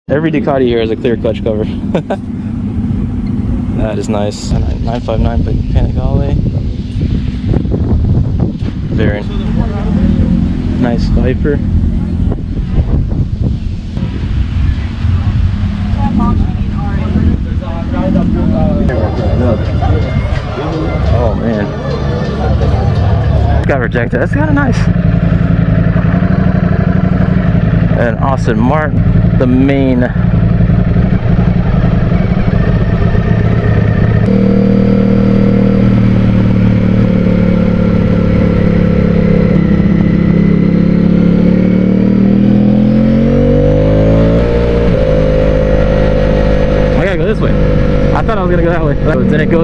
Every Ducati here has a clear clutch cover. That is nice. 959 by Panigale. Very nice Viper. Oh man, got rejected. That's kind of nice. And Austin Martin, the main. I gotta go this way. I thought I was gonna go that way, but then it goes